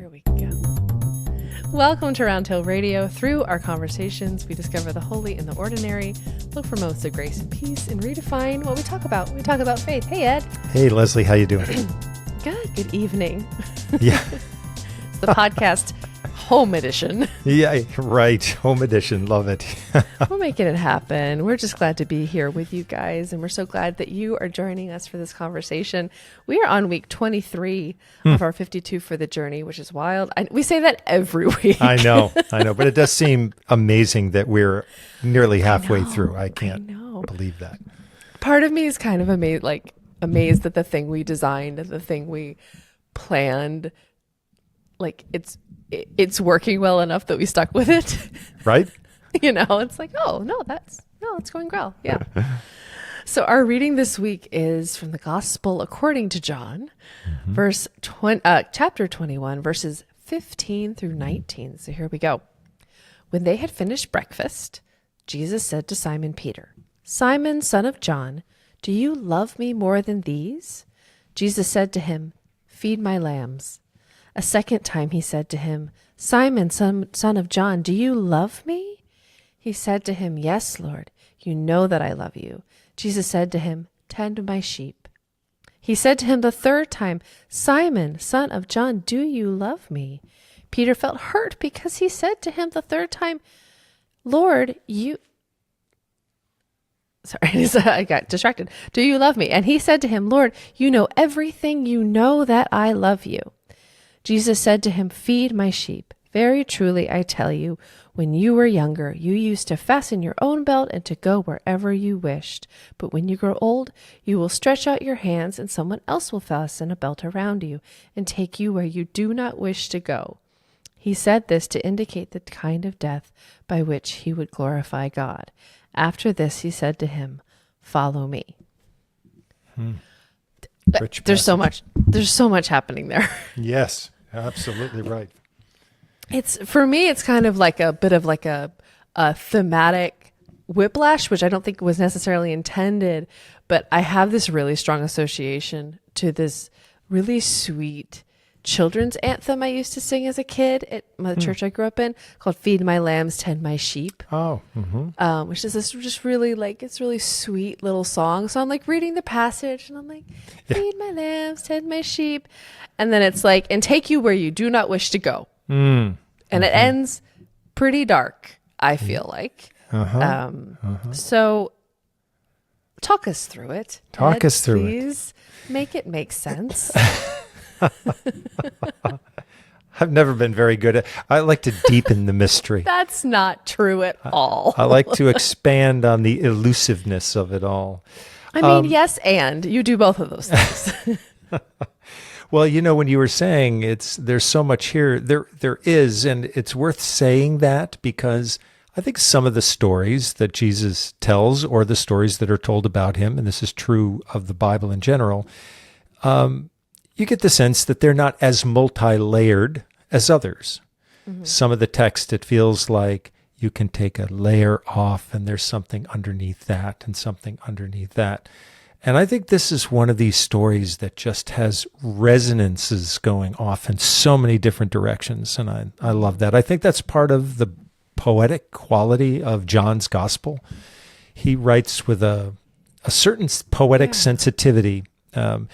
There we go. Welcome to Round Hill Radio. Through our conversations, we discover the holy and the ordinary, look for moments of grace and peace, and redefine what we talk about. We talk about faith. Hey, Ed. Hey, Leslie. How you doing? Good evening. Yeah. It's the podcast home edition. Yeah, right. Home edition. Love it. We're making it happen. We're just glad to be here with you guys, and we're so glad that you are joining us for this conversation. We are on week 23 of our 52 for the journey, which is wild. We say that every week. I know, but it does seem amazing that we're nearly halfway through. I can't believe that. Part of me is kind of amazed that the thing we designed, the thing we planned, like it's working well enough that we stuck with it. Right? It's like, it's going well. Yeah. So our reading this week is from the Gospel according to John, chapter 21, verses 15 through 19. So here we go. When they had finished breakfast, Jesus said to Simon Peter, "Simon, son of John, do you love me more than these?" Jesus said to him, "Feed my lambs." A second time he said to him, "Simon, son of John, do you love me?" He said to him, "Yes, Lord, you know that I love you." Jesus said to him, "Tend my sheep." He said to him the third time, "Simon, son of John, do you love me?" Peter felt hurt because he said to him the third time, "Lord, I got distracted. Do you love me?" And he said to him, "Lord, you know everything. You know that I love you." Jesus said to him, "Feed my sheep. Very truly, I tell you, when you were younger, you used to fasten your own belt and to go wherever you wished. But when you grow old, you will stretch out your hands and someone else will fasten a belt around you and take you where you do not wish to go." He said this to indicate the kind of death by which he would glorify God. After this, he said to him, "Follow me." There's so much happening there. Yes, absolutely right. For me, it's kind of like a bit of like a thematic whiplash, which I don't think was necessarily intended, but I have this really strong association to this really sweet children's anthem I used to sing as a kid at the church I grew up in, called "Feed My Lambs, Tend My Sheep." Which is this just really it's really sweet little song. So I'm like reading the passage and I'm like, "Feed my lambs, tend my sheep," and then it's like, "And take you where you do not wish to go." And it ends pretty dark, I feel like. So talk us through it. Talk us through it. Please make it make sense. I've never been very good at I like to deepen the mystery. That's not true at all. I like to expand on the elusiveness of it all. I mean, yes, and you do both of those things. Well, when you were saying there's so much here, there is, and it's worth saying that because I think some of the stories that Jesus tells, or the stories that are told about him, and this is true of the Bible in general, you get the sense that they're not as multi-layered as others. Some of the text, it feels like you can take a layer off and there's something underneath that and something underneath that. And I think this is one of these stories that just has resonances going off in so many different directions. And I love that. I think that's part of the poetic quality of John's gospel. He writes with a certain poetic sensitivity. And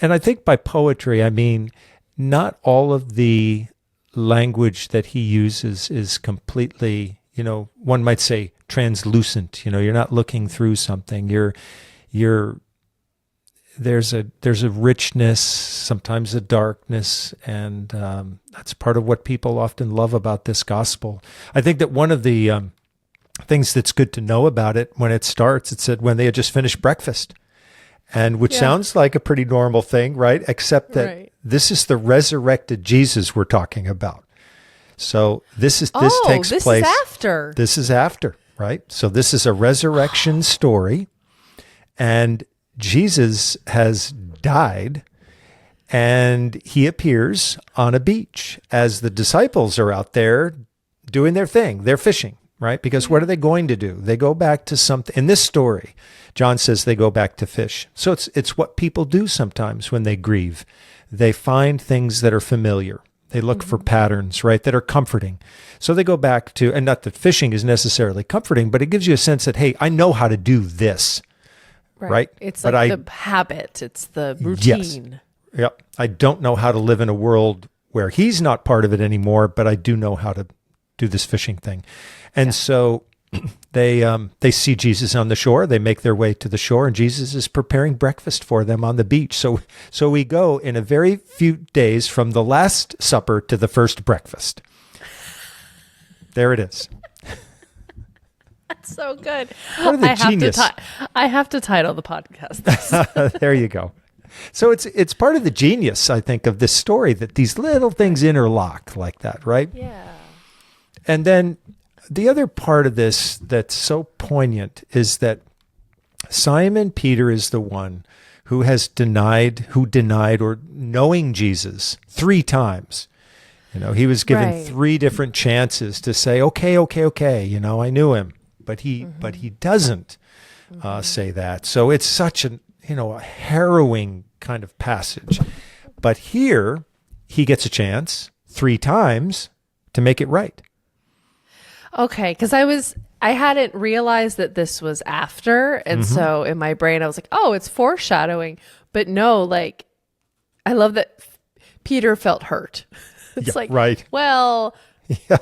I think by poetry, I mean, not all of the language that he uses is completely, one might say translucent. You're not looking through something. There's a richness, sometimes a darkness, and that's part of what people often love about this gospel. I think that one of the things that's good to know about it when it starts, it said when they had just finished breakfast. And which sounds like a pretty normal thing, right? Except that this is the resurrected Jesus we're talking about. So this takes place. This is after. This is after, right? So this is a resurrection story, and Jesus has died, and he appears on a beach as the disciples are out there doing their thing. They're fishing, right? Because what are they going to do? They go back to something. In this story, John says they go back to fish. So it's what people do sometimes when they grieve. They find things that are familiar. They look for patterns, right, that are comforting. So they go back to, and not that fishing is necessarily comforting, but it gives you a sense that, hey, I know how to do this, right? It's but like the habit. It's the routine. Yes. Yep. I don't know how to live in a world where he's not part of it anymore, but I do know how to do this fishing thing. And so they see Jesus on the shore. They make their way to the shore, and Jesus is preparing breakfast for them on the beach. So we go in a very few days from the Last Supper to the first breakfast. There it is. That's so good. What a genius. I have to title the podcast this. There you go. So it's part of the genius, I think, of this story, that these little things interlock like that, right? Yeah. And then the other part of this that's so poignant is that Simon Peter is the one who denied or knowing Jesus 3 times. He was given 3 different chances to say, okay, I knew him, but he doesn't say that. So it's such a harrowing kind of passage. But here he gets a chance 3 times to make it right. Okay, because I hadn't realized that this was after, and so in my brain I was like, oh, it's foreshadowing. But no, like, I love that Peter felt hurt. It's right. Well, yeah.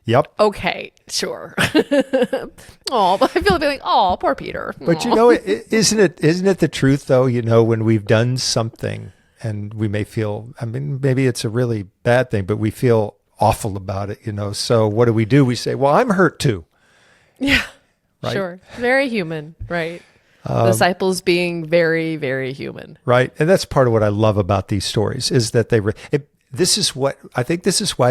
Yep. Okay, sure. Oh, but I feel like, oh, poor Peter. But isn't it the truth though? When we've done something and we may feel, maybe it's a really bad thing, but we feel awful about it, So what do? We say, well, I'm hurt too. Yeah, right? Sure. Very human, right? Disciples being very, very human. Right. And that's part of what I love about these stories is that this is why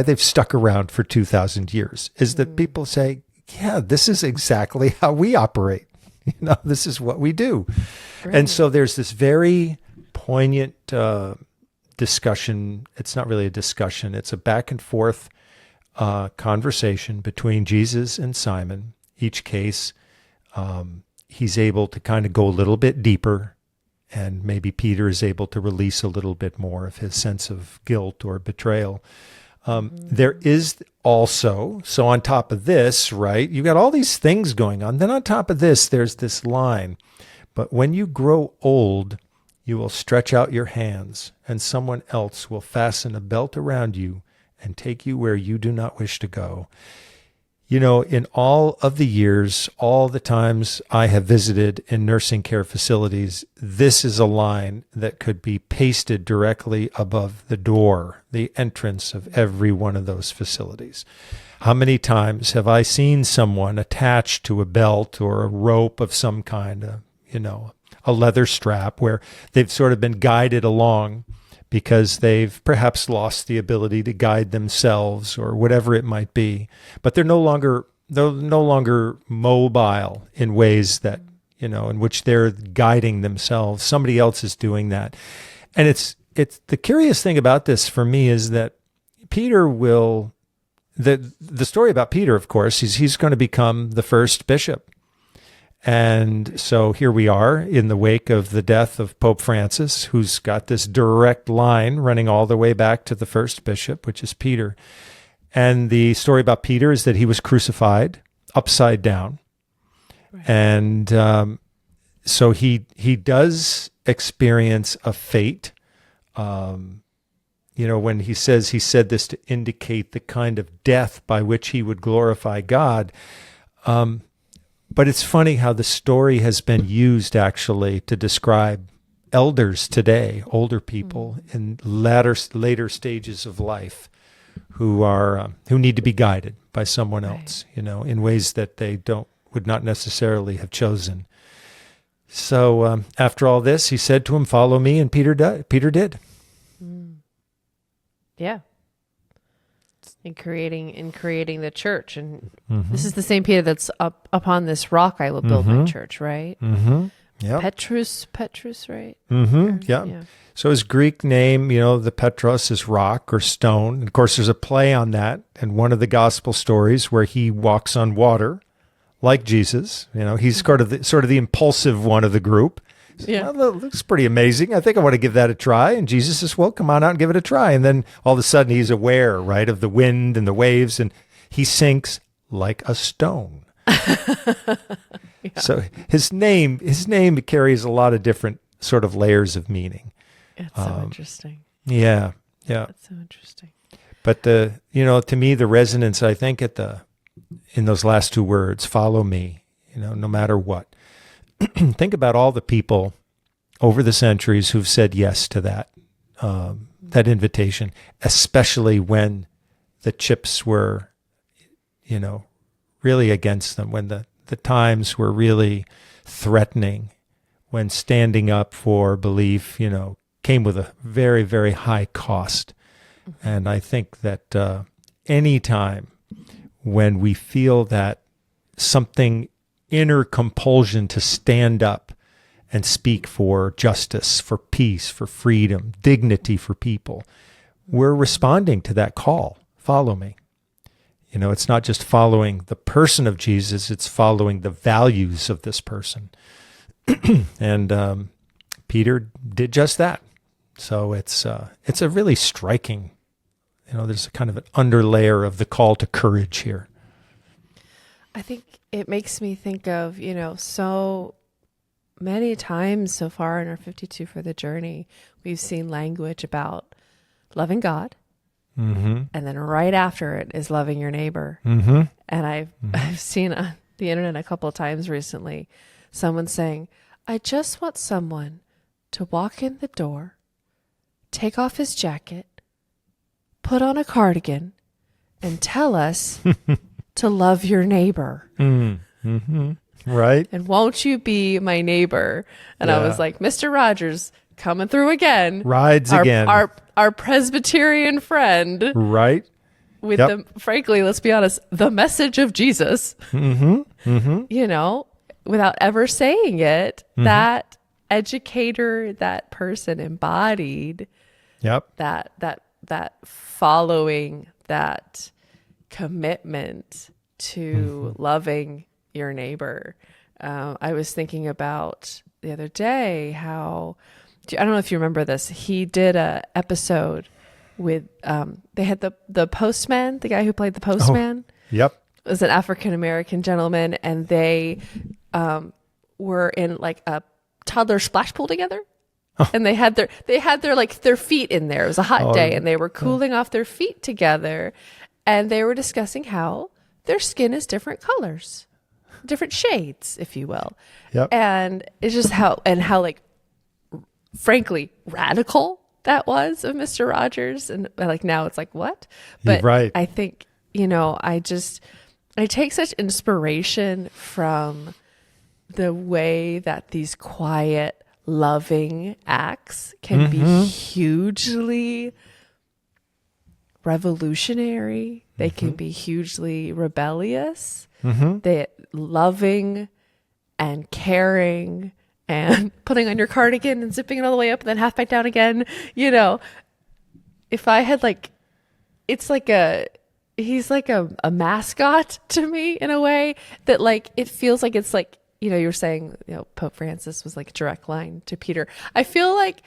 they've stuck around for 2,000 years, is that people say, yeah, this is exactly how we operate. This is what we do. Right. And so there's this very poignant discussion. It's not really a discussion. It's a back and forth conversation between Jesus and Simon. Each case, he's able to kind of go a little bit deeper, and maybe Peter is able to release a little bit more of his sense of guilt or betrayal. There is also, so on top of this, right, you've got all these things going on. Then on top of this, there's this line, but when you grow old, you will stretch out your hands, and someone else will fasten a belt around you and take you where you do not wish to go. In all of the years, all the times I have visited in nursing care facilities, this is a line that could be pasted directly above the door, the entrance of every one of those facilities. How many times have I seen someone attached to a belt or a rope of some kind, a leather strap, where they've sort of been guided along because they've perhaps lost the ability to guide themselves or whatever it might be, but they're no longer mobile in ways that, in which they're guiding themselves. Somebody else is doing that. And it's the curious thing about this for me is that the story about Peter, of course, he's going to become the first bishop. And so here we are in the wake of the death of Pope Francis, who's got this direct line running all the way back to the first bishop, which is Peter. And the story about Peter is that he was crucified upside down. Right. And so he does experience a fate. When he said this to indicate the kind of death by which he would glorify God. But it's funny how the story has been used actually to describe elders today, older people in later stages of life who need to be guided by someone else, in ways that they would not necessarily have chosen. So after all this, he said to him, "Follow me," and Peter did. Yeah. In creating the church, and this is the same Peter that's up upon this rock I will build my church, right? Yeah, Petrus, right? Yeah. So his Greek name, the Petros is rock or stone. Of course, there's a play on that, and one of the gospel stories where he walks on water, like Jesus. He's sort of the impulsive one of the group. Yeah. Well, that looks pretty amazing. I think I want to give that a try. And Jesus says, well, come on out and give it a try. And then all of a sudden he's aware, right, of the wind and the waves, and he sinks like a stone. So his name carries a lot of different sort of layers of meaning. It's so interesting. Yeah. That's so interesting. But to me, the resonance, I think, in those last two words, follow me, no matter what. Think about all the people over the centuries who've said yes to that invitation, especially when the chips were, really against them, when the times were really threatening, when standing up for belief, came with a very, very high cost. And I think that any time when we feel that something inner compulsion to stand up and speak for justice, for peace, for freedom, dignity for people, we're responding to that call. Follow me. It's not just following the person of Jesus, it's following the values of this person. And Peter did just that. So it's a really striking, there's a kind of an underlayer of the call to courage here. I think it makes me think of, so many times so far in our 52 for the journey, we've seen language about loving God. Mm-hmm. And then right after it is loving your neighbor. Mm-hmm. And I've seen on the internet a couple of times recently, someone saying, I just want someone to walk in the door, take off his jacket, put on a cardigan, and tell us to love your neighbor. Mm-hmm. Right. And won't you be my neighbor? And I was like, Mr. Rogers coming through again. Rides again. Our Presbyterian friend. Right. With frankly, let's be honest, the message of Jesus. Mm-hmm. Mm-hmm. Without ever saying it, that educator, that person embodied that following, that commitment to loving your neighbor. I was thinking about the other day how, I don't know if you remember this, he did a episode with, they had the postman, the guy who played the postman. Oh, yep. Was an African-American gentleman, and they were in like a toddler splash pool together. And they had their feet in there. It was a hot day, and they were cooling off their feet together. And they were discussing how their skin is different colors, different shades, if you will. Yep. And it's just how like, frankly, radical that was of Mr. Rogers. And like now it's like, what? But right. I think, I take such inspiration from the way that these quiet, loving acts can be hugely revolutionary. They can be hugely rebellious. They loving and caring and putting on your cardigan and zipping it all the way up and then half back down again. If I had he's like a mascot to me in a way that like, it feels like it's like, you were saying, Pope Francis was like a direct line to Peter. I feel like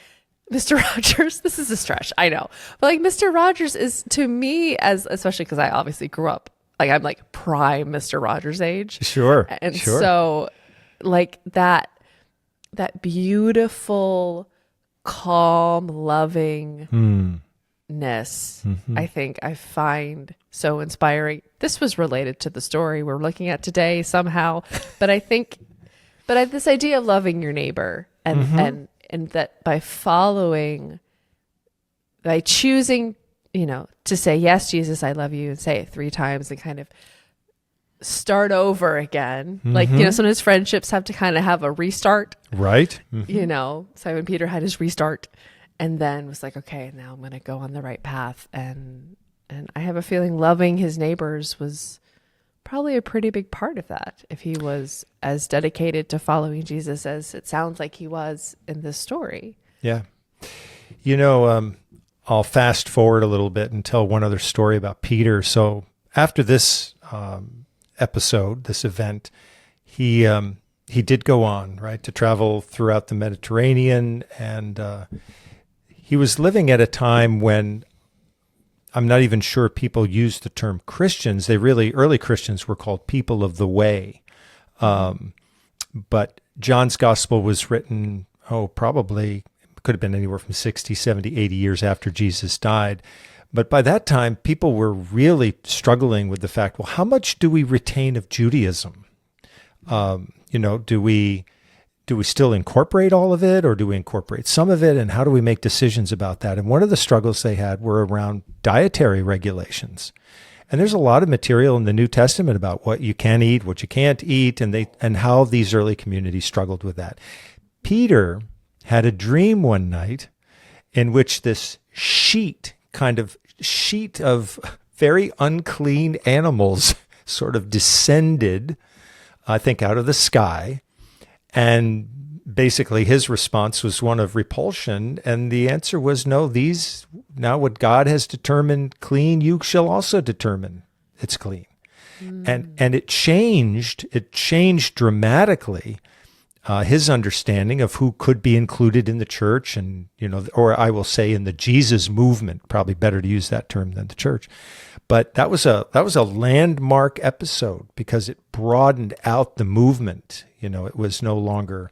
Mr. Rogers, this is a stretch, I know, but like Mr. Rogers is to me, especially because I obviously grew up, like I'm like prime Mr. Rogers age. Sure. And so like that beautiful, calm, lovingness, I think I find so inspiring. This was related to the story we're looking at today somehow, but I think, this idea of loving your neighbor and that by choosing, to say, yes, Jesus, I love you, and say it 3 times and kind of start over again. Like, sometimes friendships have to kind of have a restart. Right. Simon Peter had his restart and then was like, okay, now I'm going to go on the right path. And I have a feeling loving his neighbors was probably a pretty big part of that, if he was as dedicated to following Jesus as it sounds like he was in this story. Yeah. I'll fast forward a little bit and tell one other story about Peter. So after this episode, this event, he he did go on, right, to travel throughout the Mediterranean, and he was living at a time when I'm not even sure people used the term Christians. Early Christians were called people of the way. But John's gospel was written, probably could have been anywhere from 60, 70, 80 years after Jesus died. But by that time, people were really struggling with the fact, well, how much do we retain of Judaism? Do we still incorporate all of it, or do we incorporate some of it? And how do we make decisions about that? And one of the struggles they had were around dietary regulations. And there's a lot of material in the New Testament about what you can eat, what you can't eat, and how these early communities struggled with that. Peter had a dream one night in which this sheet of very unclean animals sort of descended, I think, out of the sky. And basically his response was one of repulsion. And the answer was, no, now what God has determined clean, you shall also determine it's clean. And it changed dramatically his understanding of who could be included in the church, and, or I will say in the Jesus movement, probably better to use that term than the church. But that was a landmark episode because it broadened out the movement. It was no longer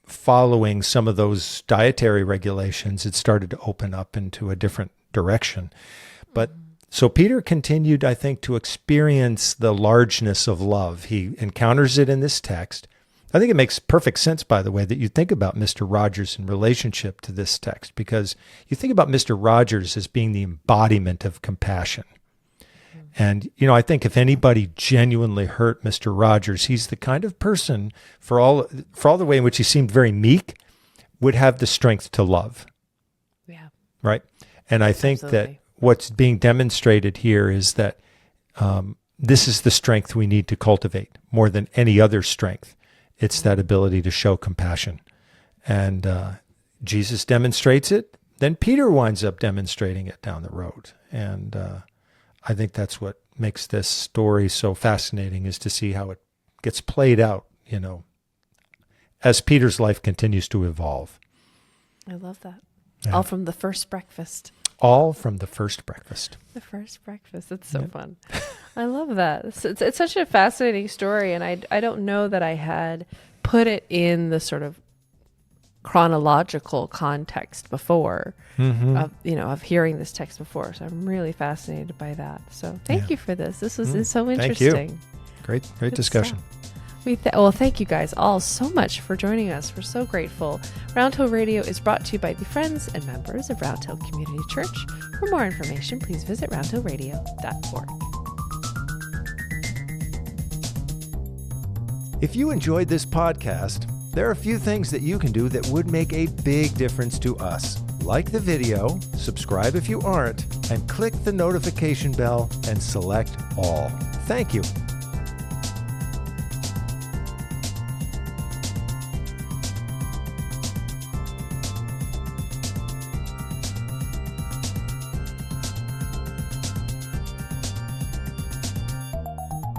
following some of those dietary regulations. It started to open up into a different direction. But so Peter continued, I think, to experience the largeness of love. He encounters it in this text. I think it makes perfect sense, by the way, that you think about Mr. Rogers in relationship to this text, because you think about Mr. Rogers as being the embodiment of compassion. And, I think if anybody genuinely hurt Mr. Rogers, he's the kind of person, for all the way in which he seemed very meek, would have the strength to love. Yeah. Right? And I think that what's being demonstrated here is that this is the strength we need to cultivate more than any other strength. It's that ability to show compassion. And Jesus demonstrates it. Then Peter winds up demonstrating it down the road. And I think that's what makes this story so fascinating, is to see how it gets played out, as Peter's life continues to evolve. I love that. Yeah. All from the first breakfast. All from the first breakfast. The first breakfast. It's so fun. I love that. It's such a fascinating story. And I don't know that I had put it in the sort of chronological context before of hearing this text before. So I'm really fascinated by that. So thank you for this. This is so interesting. Thank you. Great discussion. Thank you guys all so much for joining us. We're so grateful. Round Hill Radio is brought to you by the friends and members of Round Hill Community Church. For more information, please visit roundhillradio.org. If you enjoyed this podcast, there are a few things that you can do that would make a big difference to us. Like the video, subscribe if you aren't, and click the notification bell and select all. Thank you.